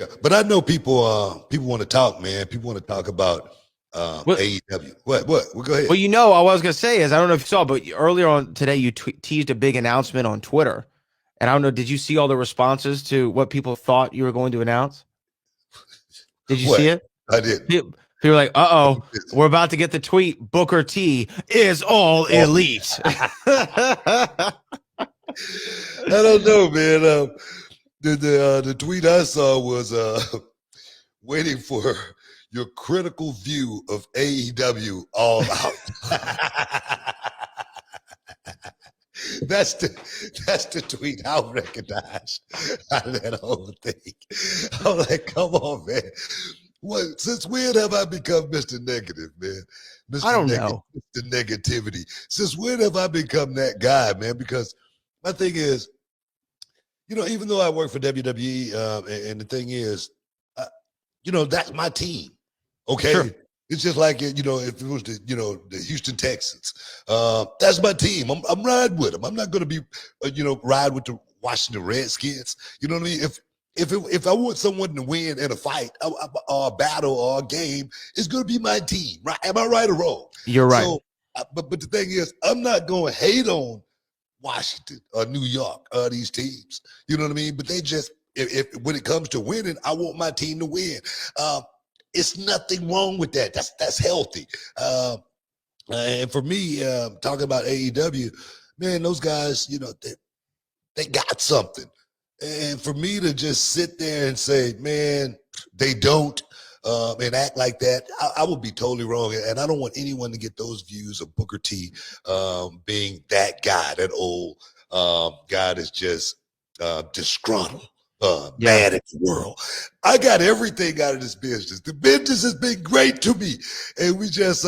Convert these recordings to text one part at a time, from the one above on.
Yeah, but I know people want to talk, man. People want to talk about Well, AEW. What? Well, go ahead. well, what I was gonna say is I don't know if you saw, but earlier on today you teased a big announcement on Twitter, and I don't know. Did you see all the responses to what people thought you were going to announce? Did you What? see it? I didn't. People were like, "Uh-oh, we're about to get the tweet. Booker T is all elite." I don't know, man. The tweet I saw was waiting for your critical view of AEW All Out. That's the tweet I recognized out of that whole thing. I'm like, come on, man. What? Since when have I become Mr. Negative, man? I don't Mr. know. Mr. Negativity. Since when have I become that guy, man? Because my thing is, even though I work for WWE, and the thing is, that's my team. Okay. Sure. It's just like, if it was the Houston Texans, that's my team. I'm riding with them. I'm not going to be, ride with the Washington Redskins. You know what I mean? If I want someone to win in a fight or a battle or a game, it's going to be my team. Right? Am I right or wrong? You're right. So, but the thing is, I'm not going to hate on Washington or New York or these teams. You know what I mean? But they just, if when it comes to winning, I want my team to win. It's nothing wrong with that. That's healthy. And for me, talking about AEW, man, those guys, they got something. And for me to just sit there and say, man, they don't, and act like that, I would be totally wrong. And I don't want anyone to get those views of Booker T being that guy, that old guy that's just disgruntled. Mad at the world. I got everything out of this business. The business has been great to me. And we just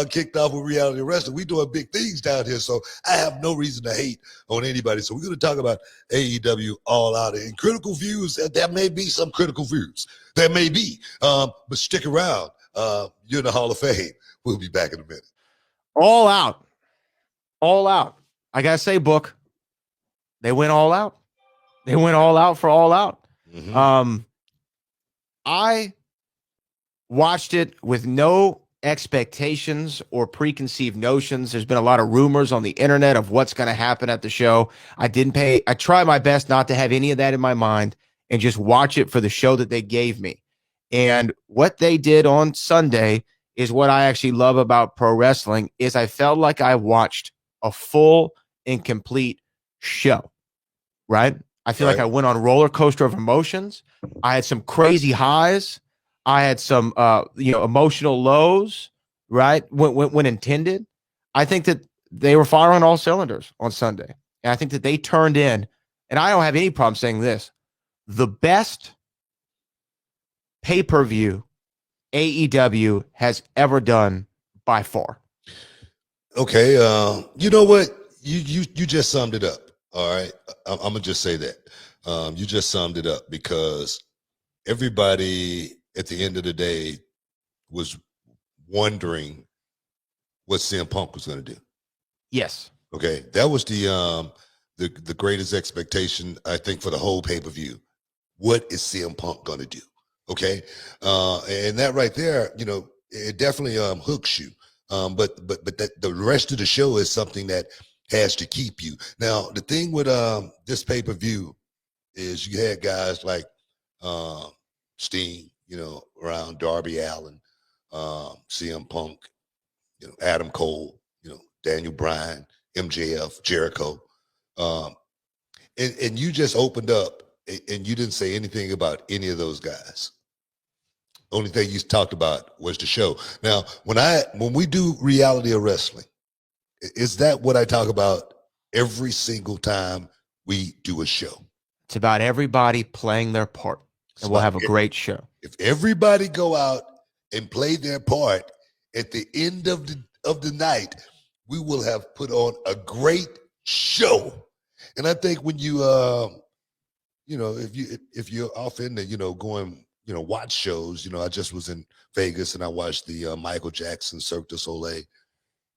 kicked off with reality wrestling. We doing big things down here. So I have no reason to hate on anybody. So we're going to talk about AEW All Out. And critical views, there may be some critical views. There may be. But stick around. You're in the Hall of Fame. We'll be back in a minute. All out. All out. I got to say, Book, they went all out. They went all out for All Out. Mm-hmm. I watched it with no expectations or preconceived notions. There's been a lot of rumors on the internet of what's going to happen at the show. I try my best not to have any of that in my mind and just watch it for the show that they gave me. And what they did on Sunday is what I actually love about pro wrestling is I felt like I watched a full and complete show, right? I feel like I went on a roller coaster of emotions. I had some crazy highs. I had some, emotional lows, right? When intended. I think that they were firing on all cylinders on Sunday. And I think that they turned in, and I don't have any problem saying this, the best pay-per-view AEW has ever done by far. Okay. You know what? You just summed it up. All right. I'm going to just say that. You just summed it up because everybody at the end of the day was wondering what CM Punk was going to do. Yes. Okay. That was the greatest expectation, I think, for the whole pay-per-view. What is CM Punk going to do? Okay. And that right there, it definitely hooks you. But the rest of the show is something that has to keep you. Now, the thing with this pay-per-view is you had guys like Steen, around Darby Allin, CM Punk, Adam Cole, Daniel Bryan, MJF, Jericho. And you just opened up and you didn't say anything about any of those guys. Only thing you talked about was the show. Now, when we do reality of wrestling, is that what I talk about every single time we do a show? It's about everybody playing their part, and we'll have a great show. If everybody go out and play their part at the end of the night, we will have put on a great show. And I think when you, if you're often, going, watch shows, I just was in Vegas and I watched the Michael Jackson Cirque du Soleil.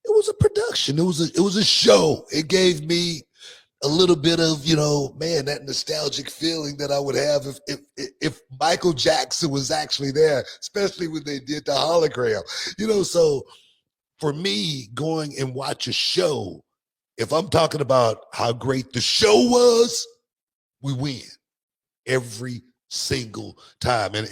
It was a production. It was a show. It gave me a little bit of, man, that nostalgic feeling that I would have if Michael Jackson was actually there, especially when they did the hologram. So for me, going and watch a show, if I'm talking about how great the show was, we win every single time. And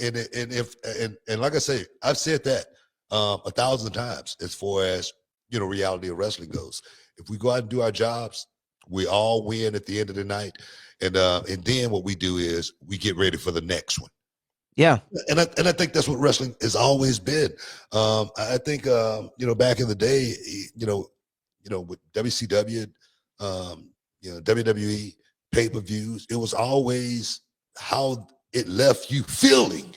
like I say, I've said that 1,000 times as far as reality of wrestling goes. If we go out and do our jobs, we all win at the end of the night. And then what we do is we get ready for the next one. Yeah. And I think that's what wrestling has always been. I think back in the day, with WCW, WWE pay-per-views, it was always how it left you feeling.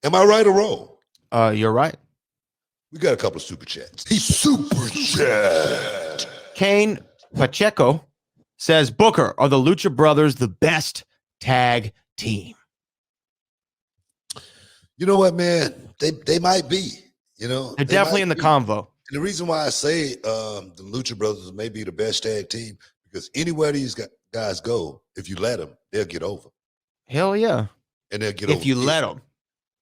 Am I right or wrong? You're right. We got a couple of super chats. He's super chat. Kane Pacheco says, Booker, are the Lucha Brothers the best tag team? You know what, man? They might be. They're definitely in the convo. And the reason why I say the Lucha Brothers may be the best tag team, because anywhere these guys go, if you let them, they'll get over. Hell yeah. And they'll get over. If you let them.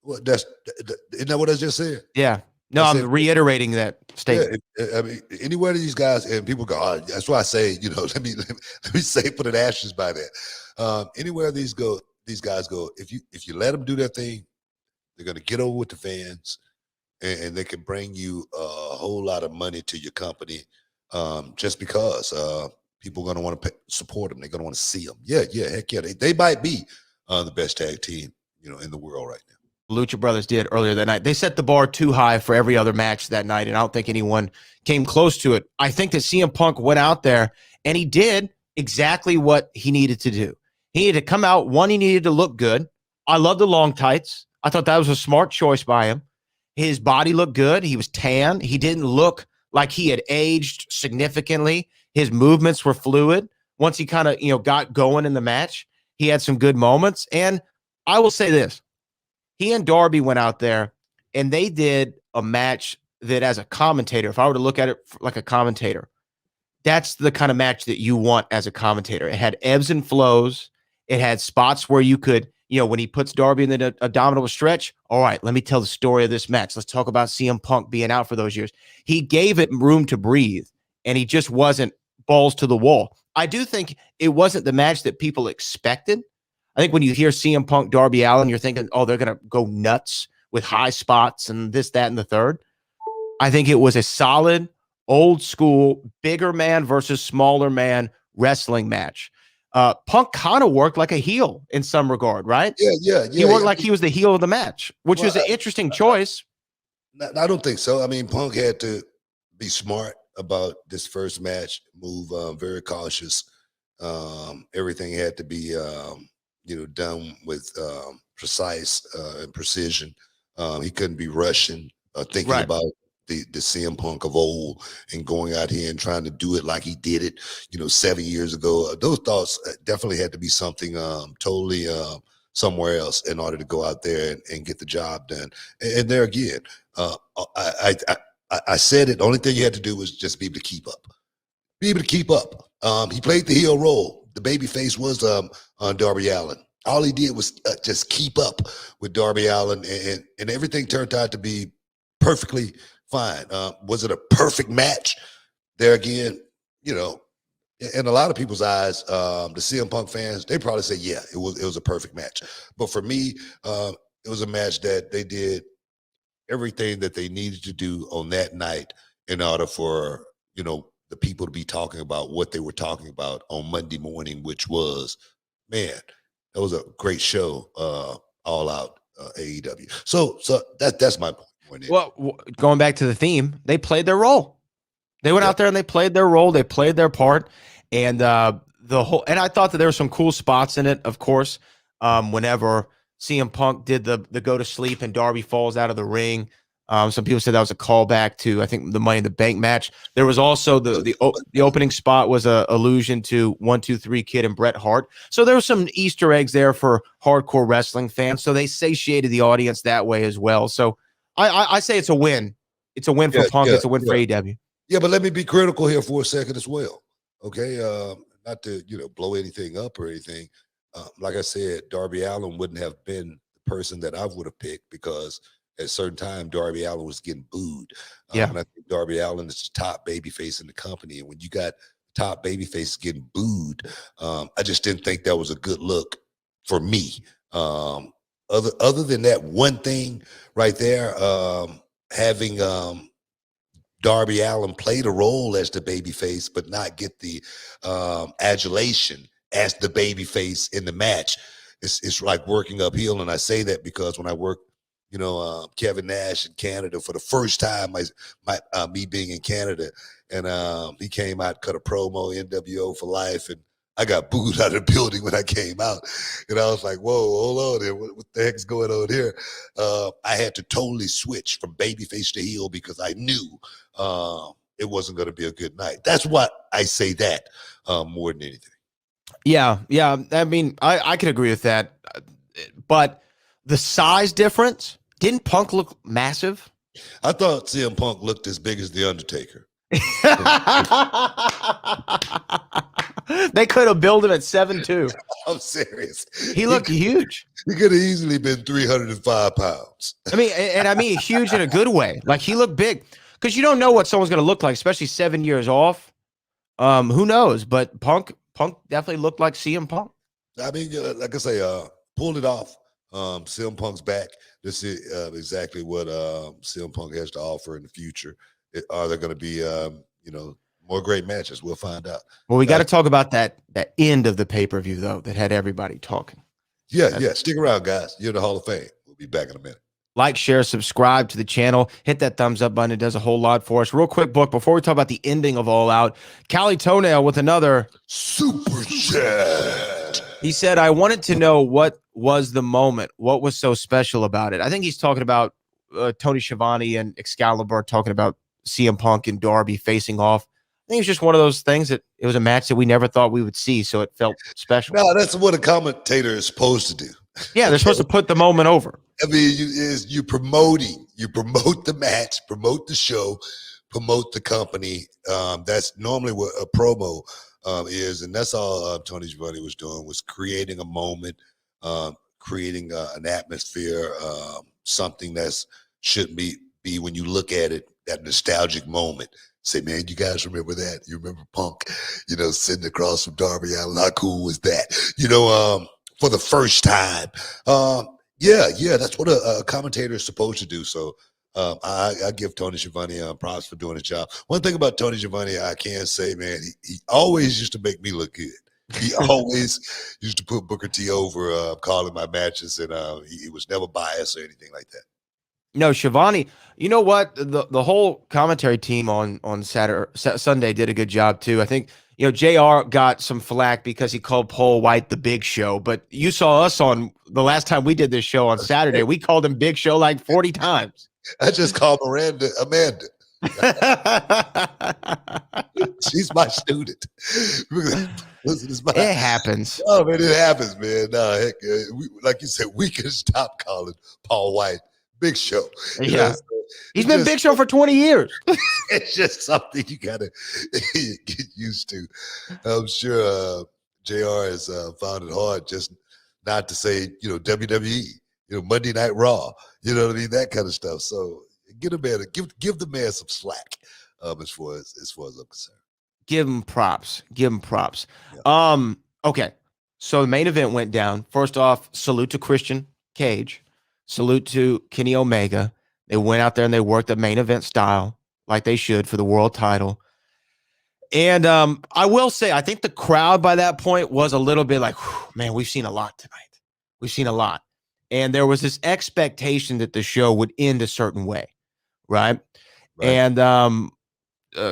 Well, isn't that what I just said? Yeah. No, I'm reiterating that statement. Yeah, I mean, anywhere these guys, and people go, oh, that's why I say, let me say, put an asterisk by that. Anywhere these guys go, if you let them do their thing, they're going to get over with the fans, and they can bring you a whole lot of money to your company, just because people are going to want to support them. They're going to want to see them. Yeah, heck yeah. They might be the best tag team, in the world right now. Lucha Brothers did earlier that night. They set the bar too high for every other match that night, and I don't think anyone came close to it. I think that CM Punk went out there, and he did exactly what he needed to do. He needed to come out. One, he needed to look good. I love the long tights. I thought that was a smart choice by him. His body looked good. He was tan. He didn't look like he had aged significantly. His movements were fluid. Once he kind of, got going in the match, he had some good moments. And I will say this. He and Darby went out there, and they did a match that, as a commentator, if I were to look at it like a commentator, that's the kind of match that you want as a commentator. It had ebbs and flows. It had spots where you could, when he puts Darby in the abdominal stretch, all right, let me tell the story of this match. Let's talk about CM Punk being out for those years. He gave it room to breathe, and he just wasn't balls to the wall. I do think it wasn't the match that people expected. I think when you hear CM Punk, Darby Allin, you're thinking, oh, they're going to go nuts with high spots and this, that, and the third. I think it was a solid, old school, bigger man versus smaller man wrestling match. Punk kind of worked like a heel in some regard, right? Yeah. He worked like he was the heel of the match, which was an interesting choice. I don't think so. I mean, Punk had to be smart about this first match, move very cautious. Everything had to be done with precise and precision. He couldn't be rushing, thinking about the CM Punk of old and going out here and trying to do it like he did it, 7 years ago. Those thoughts definitely had to be something totally somewhere else in order to go out there and get the job done. And there again, I said it. The only thing you had to do was just be able to keep up. Be able to keep up. He played the heel role. The babyface was Darby Allin. All he did was just keep up with Darby Allin, and everything turned out to be perfectly fine. Was it a perfect match? There again, in a lot of people's eyes, the CM Punk fans, they probably say, yeah, it was a perfect match. But for me, it was a match that they did everything that they needed to do on that night in order for, the people to be talking about what they were talking about on Monday morning, which was, man, that was a great show, All Out AEW. So that's my point. Well, going back to the theme, they played their role. They went out there and they played their role. They played their part, and and I thought that there were some cool spots in it. Of course, whenever CM Punk did the go to sleep and Darby falls out of the ring. Some people said that was a callback to, I think, the Money in the Bank match. There was also the opening spot was a allusion to 1, 2, 3 Kid and Bret Hart. So there were some Easter eggs there for hardcore wrestling fans. So they satiated the audience that way as well. So I say it's a win. It's a win for Punk. It's a win for AEW. Yeah, but let me be critical here for a second as well. Okay, not to blow anything up or anything. Like I said, Darby Allin wouldn't have been the person that I would have picked because at a certain time Darby Allin was getting booed. Yeah. And I think Darby Allin is the top babyface in the company, and when you got top babyface getting booed, I just didn't think that was a good look for me. Other than that one thing right there, having Darby Allin play the role as the babyface, but not get the adulation as the babyface in the match. It's like working uphill, and I say that because when I worked, Kevin Nash in Canada for the first time, me being in Canada, and he came out, cut a promo, NWO for life, and I got booed out of the building when I came out, and I was like, "Whoa, hold on, there, what the heck's going on here?" I had to totally switch from babyface to heel because I knew it wasn't going to be a good night. That's why I say that more than anything. Yeah. I mean, I can agree with that, but the size difference, didn't Punk look massive? I thought CM Punk looked as big as The Undertaker. They could have built him at 7'2". I'm serious. He looked huge. He could have easily been 305 pounds. I mean huge in a good way. Like, he looked big because you don't know what someone's going to look like, especially 7 years off. Who knows? But Punk definitely looked like CM Punk. I mean, like I say, pulled it off. CM Punk's back. This is exactly what CM Punk has to offer in the future. Are there going to be, more great matches? We'll find out. Well, we got to talk about that end of the pay-per-view, though, that had everybody talking. Yeah. Stick around, guys. You're in the Hall of Fame. We'll be back in a minute. Like, share, subscribe to the channel. Hit that thumbs up button. It does a whole lot for us. Real quick, Book, before we talk about the ending of All Out, Cali Toenail with another super chat. He said, I wanted to know what was the moment. What was so special about it? I think he's talking about Tony Schiavone and Excalibur, talking about CM Punk and Darby facing off. I think it's just one of those things that it was a match that we never thought we would see, so it felt special. No, that's what a commentator is supposed to do. Yeah, they're supposed to put the moment over. I mean, you promote the match, promote the show, promote the company. That's normally what a promo is, and that's all Tony Schiavone was doing, was creating a moment, creating an atmosphere, something that's shouldn't be when you look at it, that nostalgic moment. Say, man, you guys remember that? You remember Punk, sitting across from Darby Allin? How cool was that? For the first time. Yeah, that's what a commentator is supposed to do. So I give Tony Schiavone props for doing his job. One thing about Tony Schiavone, I can say, man, he always used to make me look good. He always used to put Booker T over, calling my matches, and he was never biased or anything like that. No, Schiavone, you know what? The whole commentary team on Sunday did a good job too. I think, JR got some flack because he called Paul White the Big Show, but you saw us on the last time we did this show on Saturday. We called him Big Show like 40 times. I just called Amanda. She's my student. It happens. Oh, man, it happens, man. No, heck, like you said, we can stop calling Paul White Big Show. Yeah. He's been Big Show for 20 years. It's just something you got to get used to. I'm sure JR has found it hard just not to say, WWE, Monday Night Raw, you know what I mean? That kind of stuff. So give the man some slack as far as I'm concerned. Give him props. Yeah. Okay. So the main event went down. First off, salute to Christian Cage. Salute to Kenny Omega. They went out there and they worked the main event style like they should for the world title. And I will say, I think the crowd by that point was a little bit like, man, we've seen a lot tonight. We've seen a lot. And there was this expectation that the show would end a certain way, right? And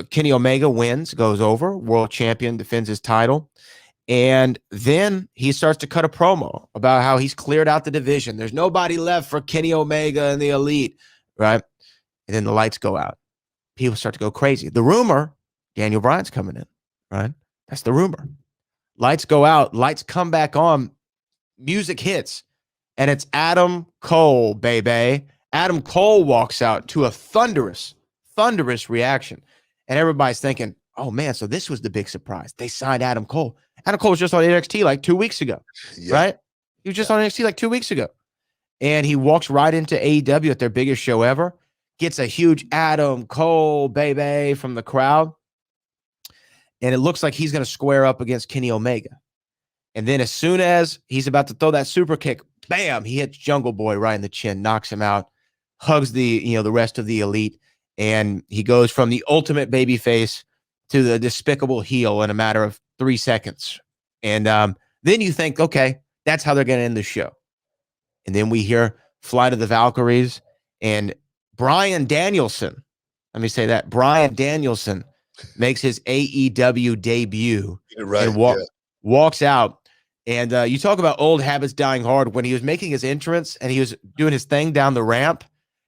Kenny Omega wins, goes over, world champion, defends his title. And then he starts to cut a promo about how he's cleared out the division. There's nobody left for Kenny Omega and the Elite, right? And then the lights go out. People start to go crazy. The rumor, Daniel Bryan's coming in, right? That's the rumor. Lights go out. Lights come back on. Music hits. And it's Adam Cole, baby. Adam Cole walks out to a thunderous reaction. And everybody's thinking, oh, man, so this was the big surprise. They signed Adam Cole. Adam Cole was just on NXT like 2 weeks ago, right? He was just on NXT like 2 weeks ago. And he walks right into AEW at their biggest show ever, gets a huge Adam Cole, baby, from the crowd. And it looks like he's going to square up against Kenny Omega. And then as soon as he's about to throw that super kick, bam, he hits Jungle Boy right in the chin, knocks him out, hugs the rest of the elite. And he goes from the ultimate babyface to the despicable heel in a matter of 3 seconds. And then you think, okay, that's how they're going to end the show. And then we hear Flight of the Valkyries and Bryan Danielson. Let me say that. Bryan Danielson makes his AEW debut and walks out. And you talk about old habits dying hard. When he was making his entrance and he was doing his thing down the ramp,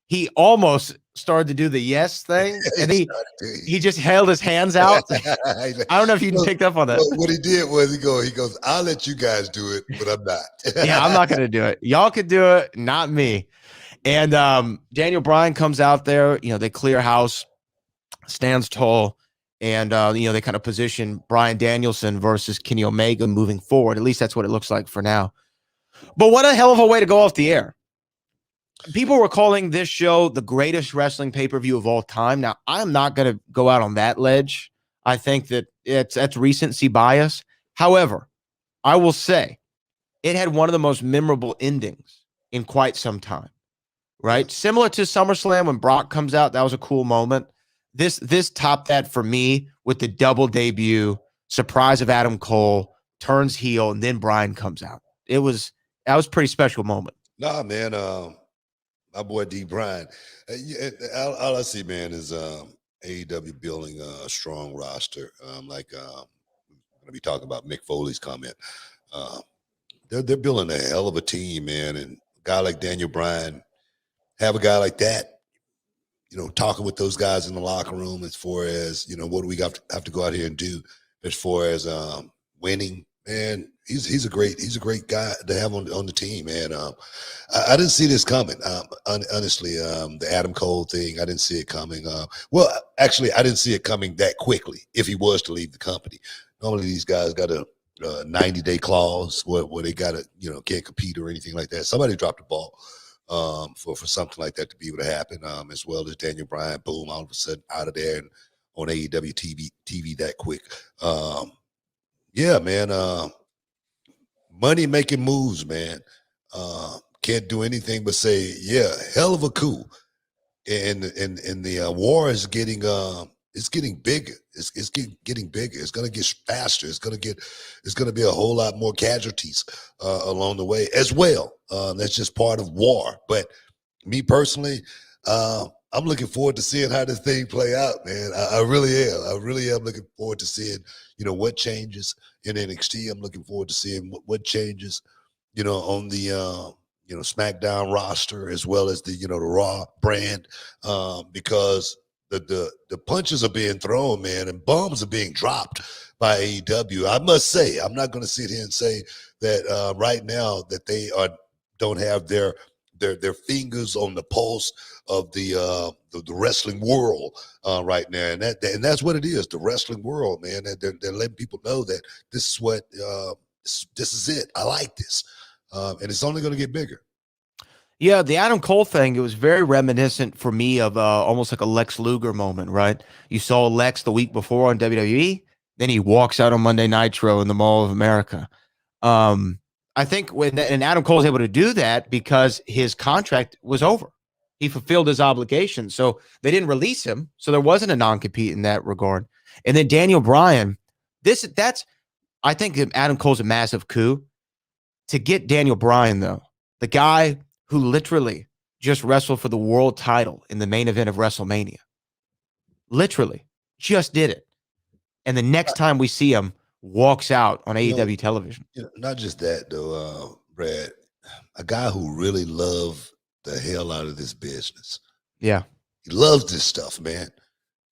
he almost started to do the yes thing, and he just held his hands out. I don't know if you picked up on that. What he did was he goes, I'll let you guys do it, but I'm not. Yeah, I'm not going to do it. Y'all could do it, not me. And Daniel Bryan comes out there. They clear house, stands tall, and they kind of position Bryan Danielson versus Kenny Omega moving forward. At least that's what it looks like for now. But what a hell of a way to go off the air. People were calling this show the greatest wrestling pay-per-view of all time. Now, I'm not going to go out on that ledge. I think that that's recency bias. However, I will say it had one of the most memorable endings in quite some time, right? Similar to SummerSlam when Brock comes out. That was a cool moment. This topped that for me with the double debut, surprise of Adam Cole, turns heel, and then Bryan comes out. That was a pretty special moment. Nah, man. My boy D. Bryan. All I see, man, is AEW building a strong roster. I'm going to be talking about Mick Foley's comment. They're building a hell of a team, man. And a guy like Daniel Bryan, have a guy like that, talking with those guys in the locker room as far as, what do we have to go out here and do as far as winning. Man, he's a great guy to have on the team, man. I didn't see this coming. Honestly, the Adam Cole thing, I didn't see it coming. Well, actually, I didn't see it coming that quickly if he was to leave the company. Normally, these guys got a 90-day clause where they got to, can't compete or anything like that. Somebody dropped the ball for something like that to be able to happen, as well as Daniel Bryan, boom, all of a sudden out of there and on AEW TV that quick. Yeah, man. Money making moves, man. Can't do anything but say, yeah, hell of a coup. And the war is getting it's getting bigger. It's getting bigger. It's gonna get faster. It's gonna be a whole lot more casualties along the way as well. That's just part of war. But me personally, I'm looking forward to seeing how this thing play out, man. I really am. I really am looking forward to seeing, what changes in NXT. I'm looking forward to seeing what changes, on the, SmackDown roster as well as the, the Raw brand, because the punches are being thrown, man, and bombs are being dropped by AEW. I must say, I'm not going to sit here and say that right now that they don't have their fingers on the pulse of the wrestling world right now, and that's what it is, the wrestling world, man. They're letting people know that this is what this is it. I like this, and it's only going to get bigger. Yeah, the Adam Cole thing, it was very reminiscent for me of almost like a Lex Luger moment, right? You saw Lex the week before on WWE, then he walks out on Monday Nitro in the Mall of America. I think and Adam Cole was able to do that because his contract was over. He fulfilled his obligation. So they didn't release him. So there wasn't a non-compete in that regard. And then Daniel Bryan, I think Adam Cole's a massive coup. To get Daniel Bryan, though, the guy who literally just wrestled for the world title in the main event of WrestleMania, literally just did it. And the next time we see him, walks out on AEW television. Not just that, though, Brad. A guy who really loved the hell out of this business. Yeah. He loves this stuff, man.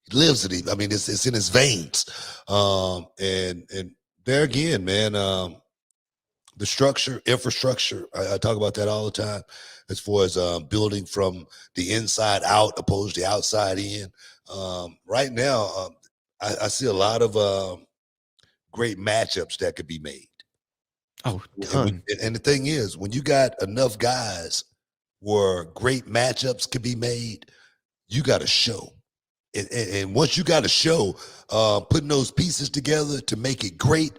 He lives it. I mean, it's in his veins. And there again, man, the infrastructure, I talk about that all the time as far as building from the inside out opposed to the outside in. Right now, I see a lot of great matchups that could be made. Oh, ton. And the thing is, when you got enough guys where great matchups could be made, you got a show. And once you got a show, putting those pieces together to make it great.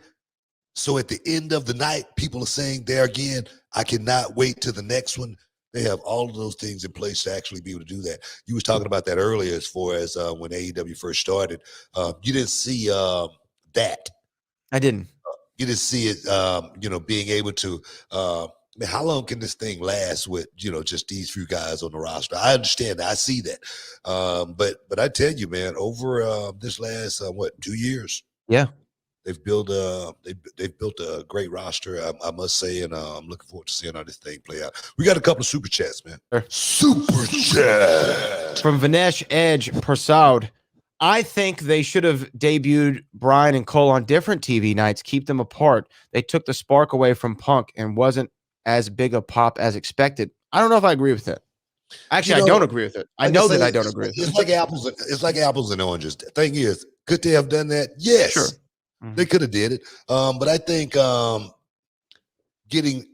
So at the end of the night, people are saying there again, I cannot wait to the next one. They have all of those things in place to actually be able to do that. You was talking about that earlier as far as when AEW first started. You didn't see that. I didn't. You didn't see it, being able to how long can this thing last with, just these few guys on the roster? I understand that. I see that. But I tell you, man, over this last, 2 years? Yeah. They've built they've built a great roster, I must say, and I'm looking forward to seeing how this thing play out. We got a couple of super chats, man. Sure. Super chat from Vinesh Edge Persaud. I think they should have debuted Bryan and Cole on different TV nights, keep them apart. They took the spark away from Punk and wasn't as big a pop as expected. I don't know if I agree with it. Actually, I don't agree with it. I know that I don't agree with it. It's like apples and oranges. The thing is, could they have done that? Yes. Sure. They could have did it. But I think getting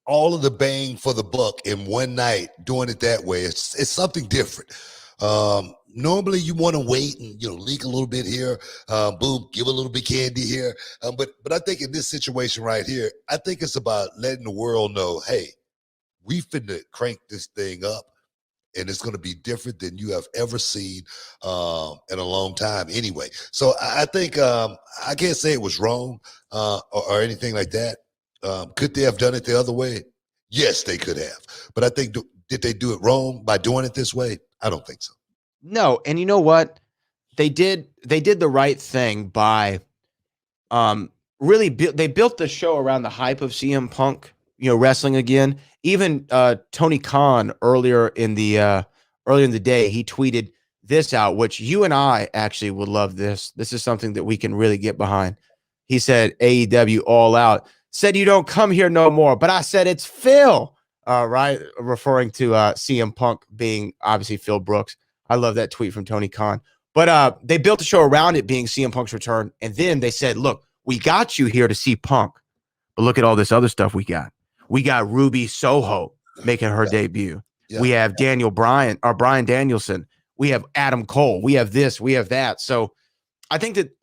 all of the bang for the buck in one night, doing it that way, it's something different. Normally you want to wait and, leak a little bit here, boom, give a little bit candy here. But I think in this situation right here, I think it's about letting the world know, hey, we finna crank this thing up. And it's going to be different than you have ever seen in a long time anyway. So I think I can't say it was wrong or anything like that. Could they have done it the other way? Yes, they could have. But I think, did they do it wrong by doing it this way? I don't think so. No, and you know what? They did the right thing by really they built the show around the hype of CM Punk, wrestling again. Even Tony Khan earlier in the day, he tweeted this out, which you and I actually would love this. This is something that we can really get behind. He said, AEW All Out. Said you don't come here no more, but I said it's Phil. Right? Referring to CM Punk being obviously Phil Brooks. I love that tweet from Tony Khan. But they built the show around it being CM Punk's return. And then they said, look, we got you here to see Punk, but look at all this other stuff we got. We got Ruby Soho making her debut. Yeah. We have Brian Danielson. We have Adam Cole. We have this. We have that. So I think that,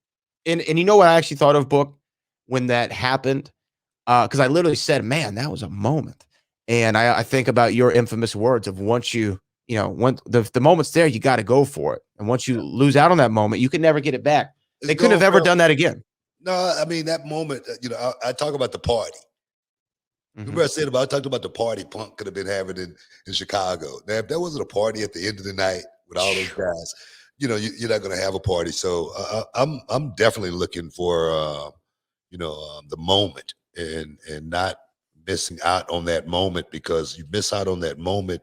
and you know what I actually thought of, Book, when that happened? Because I literally said, man, that was a moment. And I think about your infamous words of once when the moment's there, you got to go for it. And once you lose out on that moment, you can never get it back. They couldn't have ever done that again. No, I mean, that moment, I talk about the party. Remember I talked about the party Punk could have been having in Chicago. Now, if there wasn't a party at the end of the night with all those guys, you're not going to have a party. So I'm definitely looking for, the moment and not missing out on that moment, because you miss out on that moment,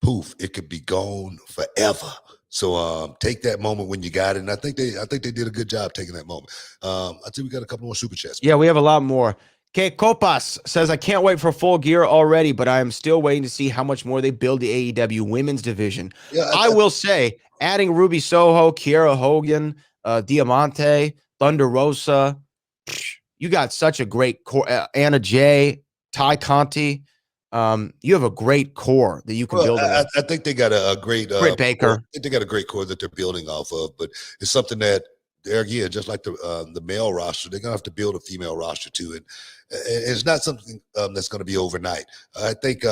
poof, it could be gone forever. So take that moment when you got it. And I think they did a good job taking that moment. I think we got a couple more super chats. Yeah, we have a lot more. Okay, Copas says, I can't wait for Full Gear already, but I am still waiting to see how much more they build the AEW women's division. Yeah, I will say, adding Ruby Soho, Kiera Hogan, Diamante, Thunder Rosa, you got such a great core. Anna Jay, Ty Conti. You have a great core that you can build. I think they got a great Baker. I think they got a great core that they're building off of, but it's something that there again, just like the male roster, they're gonna have to build a female roster too, and it's not something that's going to be overnight. I think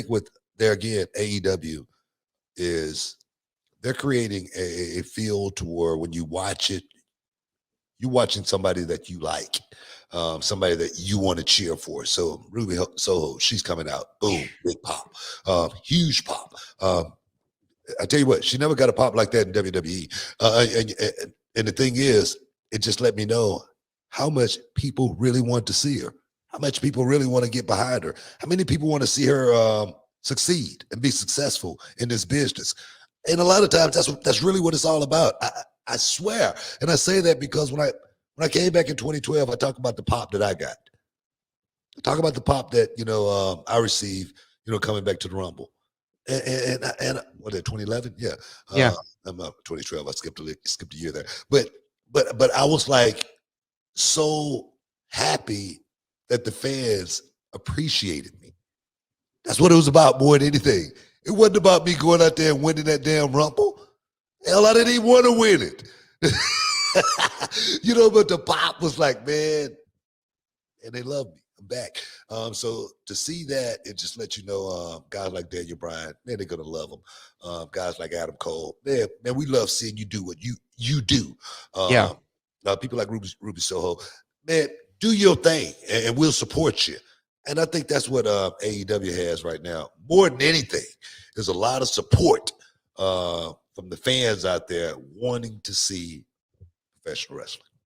with there again, AEW is they're creating a field to where when you watch it, you're watching somebody that you like. Somebody that you want to cheer for. So Ruby Soho, she's coming out. Boom, big pop, huge pop. I tell you what, she never got a pop like that in WWE. And the thing is, it just let me know how much people really want to see her, how much people really want to get behind her, how many people want to see her succeed and be successful in this business. And a lot of times, that's really what it's all about. I swear, and I say that because when I came back in 2012, I talked about the pop that I got. I talk about the pop that I received, coming back to the Rumble, and what, 2011? Yeah, yeah. I'm 2012. I skipped a year there, but I was like, so happy that the fans appreciated me. That's what it was about more than anything. It wasn't about me going out there and winning that damn Rumble. Hell, I didn't even want to win it. But the pop was like, man, and they love me. I'm back. So to see that and just let you know, guys like Daniel Bryan, man, they're gonna love him. Guys like Adam Cole, man, we love seeing you do what you do. People like Ruby Soho, man, do your thing, and we'll support you. And I think that's what AEW has right now. More than anything, there's a lot of support from the fans out there wanting to see professional wrestling.